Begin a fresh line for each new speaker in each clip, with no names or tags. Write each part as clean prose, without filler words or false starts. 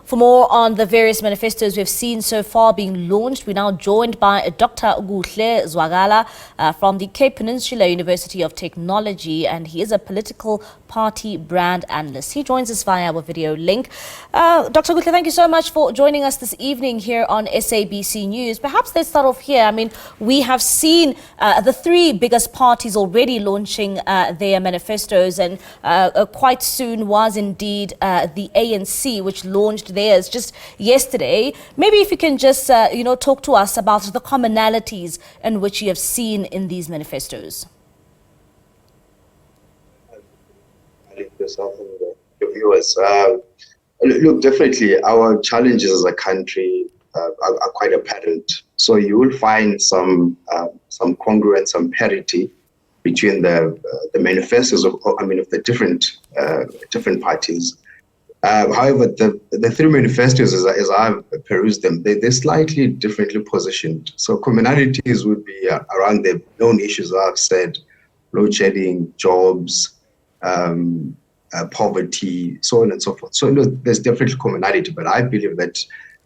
For more on the various manifestos we've seen so far being launched, we're now joined by Dr. Kuhle Zwakala from the Peninsula University of Technology, and he is a political party brand analyst. He joins us via our video link. Dr. Kuhle, thank you so much for joining us this evening here on SABC News. Perhaps let's start off here. I mean, we have seen the three biggest parties already launching their manifestos, and quite soon was indeed the ANC, which launched theirs just yesterday. Maybe if you can just, talk to us about the commonalities in which you have seen in these manifestos.
Yourself and the viewers. Look, definitely our challenges as a country are quite apparent. So you will find some congruence, some parity between the manifestos of the different parties. However, the three manifestos, as I've perused them, they're slightly differently positioned. So commonalities would be around the known issues I've said: load shedding, jobs, poverty, so on and so forth. So there's definitely commonality, but I believe that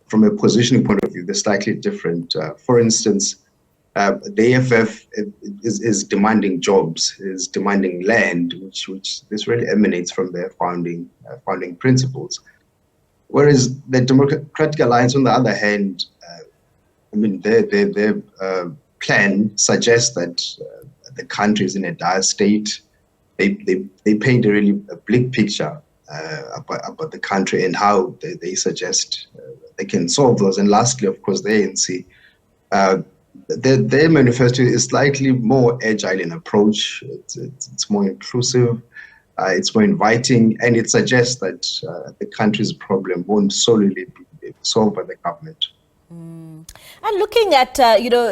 from a positioning point of view, they're slightly different. For instance, the AFF is demanding jobs, is demanding land, which this really emanates from their founding principles. Whereas the Democratic Alliance, on the other hand, their plan suggests that the country is in a dire state. They paint a really bleak picture about the country and how they suggest they can solve those. And lastly, of course, the ANC. Their manifesto is slightly more agile in approach. It's more inclusive, it's more inviting, and it suggests that the country's problem won't solely be solved by the government.
And looking at,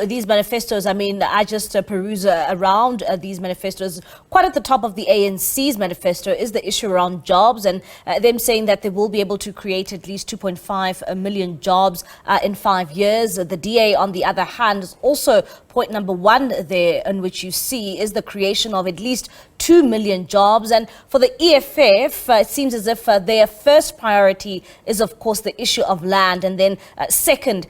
these manifestos, I mean, I just peruse around these manifestos. Quite at the top of the ANC's manifesto is the issue around jobs, and them saying that they will be able to create at least 2.5 million jobs in 5 years. The DA, on the other hand, is also point number one there, in which you see is the creation of at least 2 million jobs. And for the EFF, it seems as if their first priority is, of course, the issue of land, and then second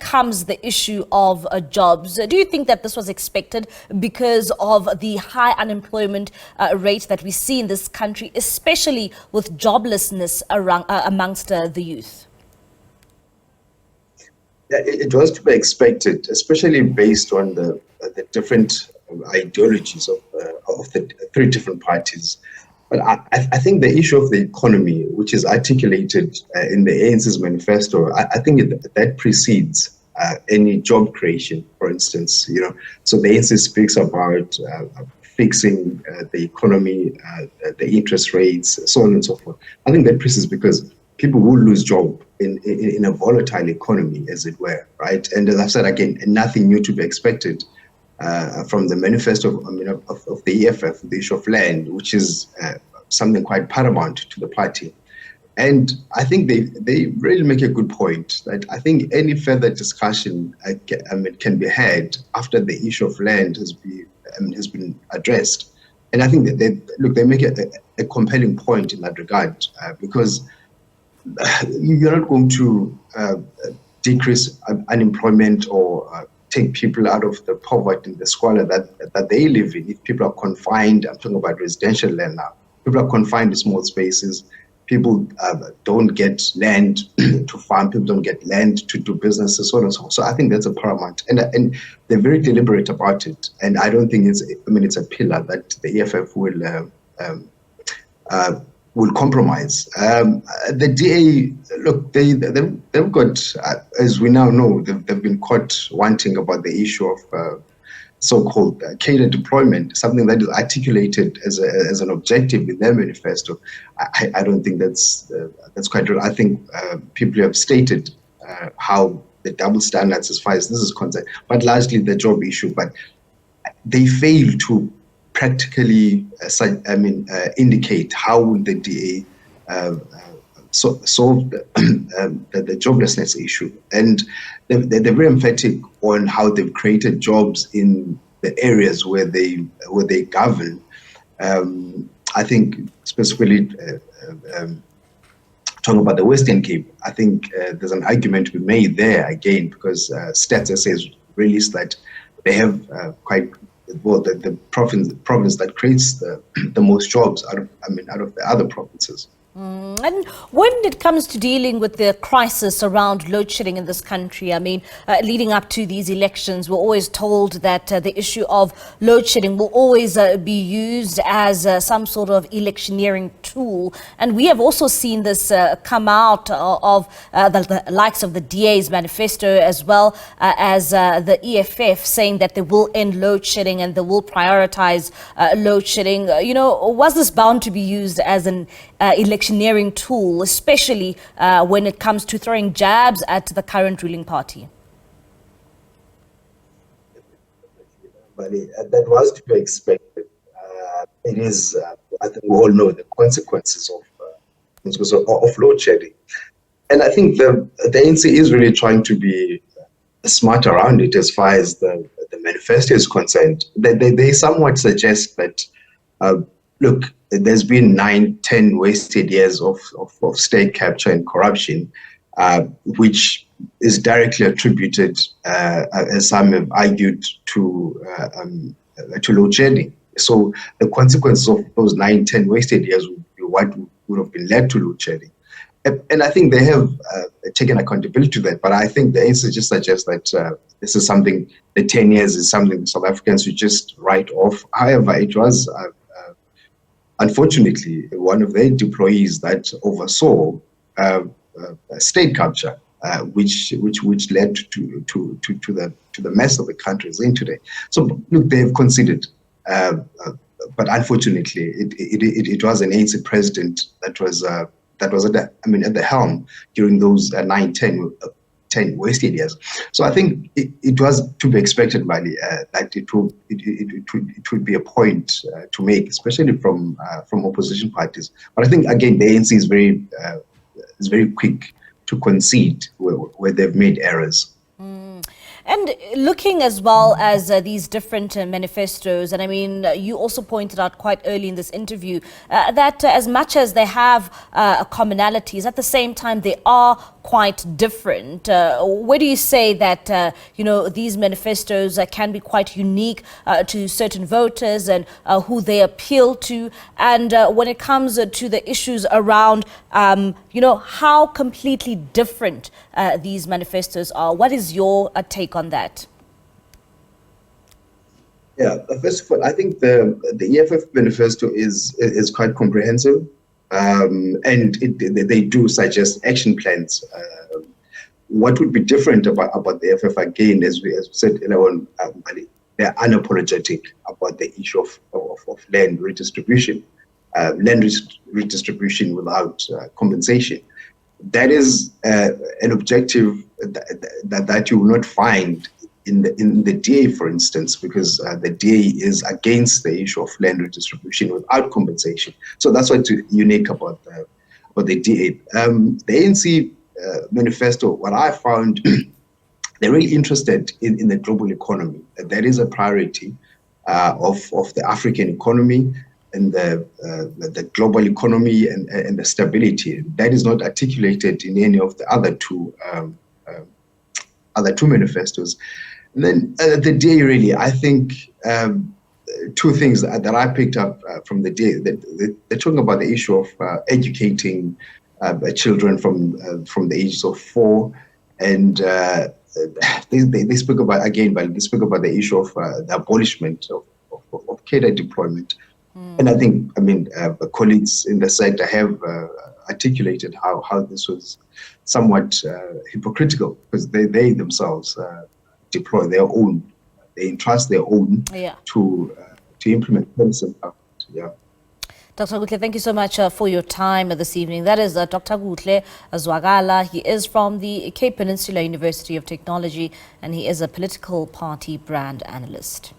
comes the issue of jobs. Do you think that this was expected because of the high unemployment rate that we see in this country, especially with joblessness amongst the youth?
Yeah, it was to be expected, especially based on the different ideologies of the three different parties. But I think the issue of the economy, which is articulated in the ANC's manifesto, I think that precedes any job creation, for instance. So the ANC speaks about fixing the economy, the interest rates, so on and so forth. I think that precedes, because people will lose job in a volatile economy, as it were, right? And as I've said, again, nothing new to be expected from the manifesto of the EFF, the issue of land, which is something quite paramount to the party. And I think they really make a good point that I think any further discussion can be had after the issue of land has been addressed. And I think that they make a compelling point in that regard, because you're not going to decrease unemployment or take people out of the poverty and the squalor that they live in if people are confined. I'm talking about residential land now. People are confined to small spaces. People don't get land to farm. People don't get land to do businesses, so on and so forth. So I think that's a paramount, and they're very deliberate about it. And I don't think it's a pillar that the EFF will compromise. The DA, look, they've got, as we now know, they've been caught wanting about the issue of so-called cadre deployment, something that is articulated as an objective in their manifesto. I don't think that's quite real. I think people have stated how the double standards as far as this is concerned, but largely the job issue. But they fail to practically, indicate how will the DA solve the joblessness issue. And they're very emphatic on how they've created jobs in the areas where they govern. I think specifically talking about the Western Cape, I think there's an argument to be made there again, because Stats SA has released that they have quite well the province that creates the most jobs out of the other provinces.
And when it comes to dealing with the crisis around load shedding in this country, I mean, leading up to these elections, we're always told that the issue of load shedding will always be used as some sort of electioneering tool. And we have also seen this come out of the likes of the DA's manifesto, as well as the EFF, saying that they will end load shedding and they will prioritize load shedding. Was this bound to be used as an electioneering tool, especially when it comes to throwing jabs at the current ruling party?
But that was to be expected. It is, I think we all know the consequences of load shedding. And I think the ANC is really trying to be smart around it as far as the manifesto is concerned. They somewhat suggest that, look, there's been 9-10 wasted years of state capture and corruption, which is directly attributed, as some have argued, to load shedding. So the consequences of those 9-10 wasted years would be what would have been led to load shedding. And I think they have taken accountability to that. But I think the ANC just suggests that this is something, the 10 years is something South Africans should just write off. However, it was unfortunately one of their employees that oversaw state capture, which led to the mess of the country is in today. So look, they have conceded, but unfortunately, it was an ANC president that was at the helm during those 9-10 wasted years. So I think it was to be expected, Mali, that it would be a point to make, especially from opposition parties. But I think again the ANC is very quick to concede where they've made errors.
And looking as well as these different manifestos, and I mean, you also pointed out quite early in this interview that as much as they have commonalities, at the same time they are quite different. Where do you say that these manifestos can be quite unique to certain voters and who they appeal to? And when it comes to the issues around, how completely different these manifestos are, what is your take on that?
Yeah, first of all, I think the EFF manifesto is quite comprehensive, and they do suggest action plans. What would be different about the EFF, again, as we said earlier on, they're unapologetic about the issue of land redistribution, redistribution without compensation. That is an objective that you will not find in the DA, for instance, because the DA is against the issue of land redistribution without compensation. So that's what's unique about the DA. The ANC manifesto, what I found, they're really interested in the global economy. That is a priority of the African economy and the global economy and the stability. That is not articulated in any of the other two manifestos. And then the DA, really, I think two things that I picked up from the DA. They're talking about the issue of educating children from the ages of 4, and they spoke about, again, but they spoke about the issue of the abolishment of cadre deployment. And I think, colleagues in the sector have articulated how this was somewhat hypocritical, because they themselves deploy their own, they entrust their own to implement policy. Yeah.
Dr. Kuhle, thank you so much for your time this evening. That is Dr. Kuhle Zwakala. He is from the Cape Peninsula University of Technology, and he is a political party brand analyst.